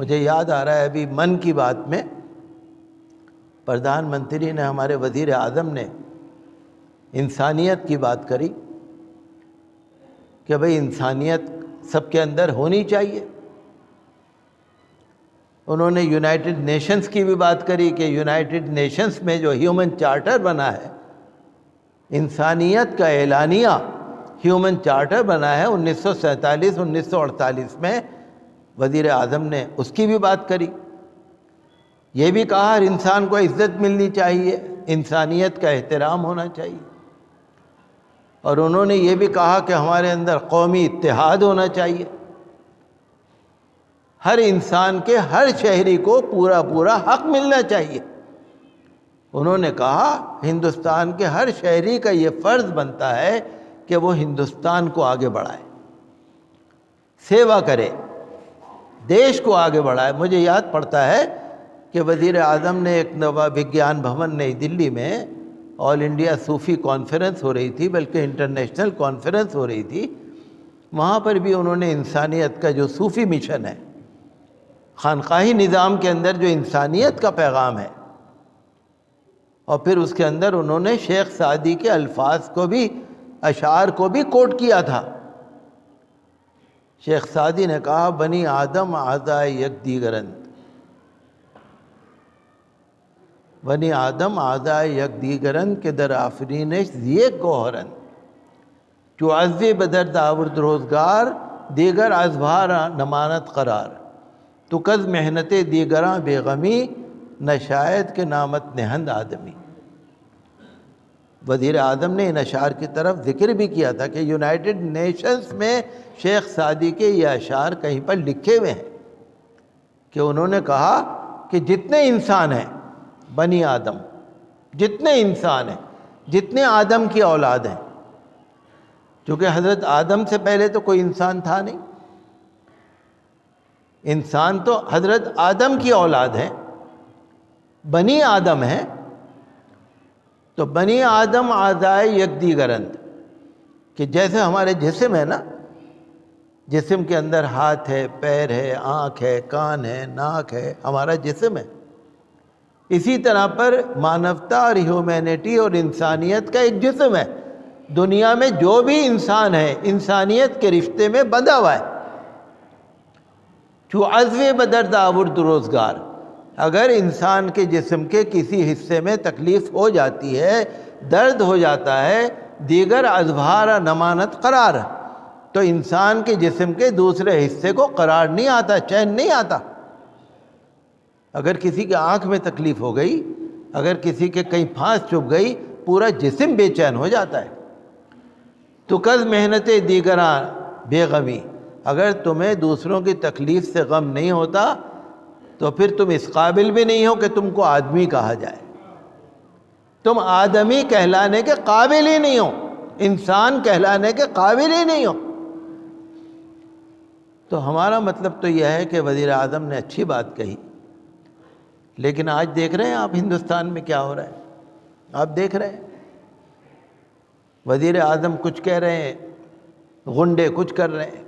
مجھے یاد آ رہا ہے ابھی من کی بات میں پردھان منتری نے، ہمارے وزیر اعظم نے انسانیت کی بات کری کہ بھئی انسانیت سب کے اندر ہونی چاہیے۔ انہوں نے یونائٹڈ نیشنز کی بھی بات کری کہ یونائٹڈ نیشنز میں جو ہیومن چارٹر بنا ہے، انسانیت کا اعلانیہ ہیومن چارٹر بنا ہے 1947-1948 میں، وزیر اعظم نے اس کی بھی بات کری۔ یہ بھی کہا ہر انسان کو عزت ملنی چاہیے، انسانیت کا احترام ہونا چاہیے، اور انہوں نے یہ بھی کہا کہ ہمارے اندر قومی اتحاد ہونا چاہیے، ہر انسان کے، ہر شہری کو پورا حق ملنا چاہیے۔ انہوں نے کہا ہندوستان کے ہر شہری کا یہ فرض بنتا ہے کہ وہ ہندوستان کو آگے بڑھائے، سیوا کرے، دیش کو آگے بڑھائے۔ مجھے یاد پڑتا ہے کہ وزیر اعظم نے ایک وگیان بھون نئی دلی میں آل انڈیا صوفی کانفرنس ہو رہی تھی، بلکہ انٹرنیشنل کانفرنس ہو رہی تھی، وہاں پر بھی انہوں نے انسانیت کا جو صوفی مشن ہے، خانقاہی نظام کے اندر جو انسانیت کا پیغام ہے، اور پھر اس کے اندر انہوں نے شیخ سعدی کے الفاظ کو بھی، اشعار کو بھی کوٹ کیا تھا۔ شیخ سعدی نے کہا بنی آدم اعضائے یک دیگرند، بنی آدم اعضائے یک دیگرند کہ در آفرینش یک گوہرند، جو عزوِ بدر داورد روزگار دیگر ازبار نمانت قرار، تو کز محنت دیگراں بے غمی نہ شاید کہ نامت نہند آدمی۔ وزیر اعظم نے ان اشعار کی طرف ذکر بھی کیا تھا کہ یونائٹڈ نیشنز میں شیخ سعدی کے یہ اشعار کہیں پر لکھے ہوئے ہیں کہ انہوں نے کہا کہ جتنے انسان ہیں، بنی آدم، جتنے انسان ہیں، جتنے آدم کی اولاد ہیں، چونکہ حضرت آدم سے پہلے تو کوئی انسان تھا نہیں، انسان تو حضرت آدم کی اولاد ہے، بنی آدم ہیں، تو بنی آدم اعضائے یک دیگرند، کہ جیسے ہمارے جسم ہے نا، جسم کے اندر ہاتھ ہے، پیر ہے، آنکھ ہے، کان ہے، ناک ہے، ہمارا جسم ہے، اسی طرح پر مانوتا اور ہیومینٹی اور انسانیت کا ایک جسم ہے۔ دنیا میں جو بھی انسان ہے انسانیت کے رشتے میں بندھا ہوا ہے۔ جو عزوِ بدر داورد روزگار، اگر انسان کے جسم کے کسی حصے میں تکلیف ہو جاتی ہے، درد ہو جاتا ہے، دیگر ازبھار نمانت قرار، تو انسان کے جسم کے دوسرے حصے کو قرار نہیں آتا، چین نہیں آتا۔ اگر کسی کے آنکھ میں تکلیف ہو گئی، اگر کسی کے کہیں پھانس چبھ گئی، پورا جسم بے چین ہو جاتا ہے۔ تو کز محنت دیگراں بے غمی، اگر تمہیں دوسروں کی تکلیف سے غم نہیں ہوتا تو پھر تم اس قابل بھی نہیں ہو کہ تم کو آدمی کہا جائے، تم آدمی کہلانے کے قابل ہی نہیں ہو، انسان کہلانے کے قابل ہی نہیں ہو۔ تو ہمارا مطلب تو یہ ہے کہ وزیر اعظم نے اچھی بات کہی، لیکن آج دیکھ رہے ہیں آپ ہندوستان میں کیا ہو رہا ہے، آپ دیکھ رہے ہیں وزیر اعظم کچھ کہہ رہے ہیں، غنڈے کچھ کر رہے ہیں،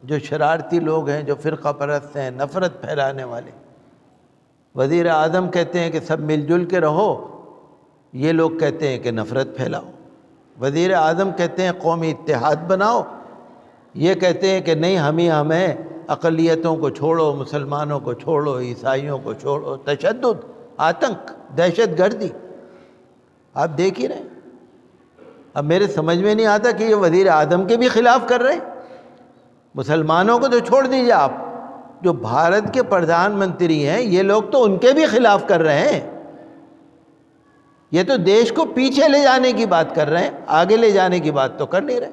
جو شرارتی لوگ ہیں، جو فرقہ پرست ہیں، نفرت پھیلانے والے۔ وزیر اعظم کہتے ہیں کہ سب مل جل کے رہو، یہ لوگ کہتے ہیں کہ نفرت پھیلاؤ۔ وزیر اعظم کہتے ہیں قومی اتحاد بناؤ، یہ کہتے ہیں کہ نہیں ہمیں اقلیتوں کو چھوڑو، مسلمانوں کو چھوڑو، عیسائیوں کو چھوڑو، تشدد، آتنک، دہشت گردی۔ آپ دیکھ ہی رہے ہیں۔ اب میرے سمجھ میں نہیں آتا کہ یہ وزیر اعظم کے بھی خلاف کر رہے ہیں۔ مسلمانوں کو تو چھوڑ دیجیے، آپ جو بھارت کے پردھان منتری ہیں یہ لوگ تو ان کے بھی خلاف کر رہے ہیں۔ یہ تو دیش کو پیچھے لے جانے کی بات کر رہے ہیں، آگے لے جانے کی بات تو کر نہیں رہے۔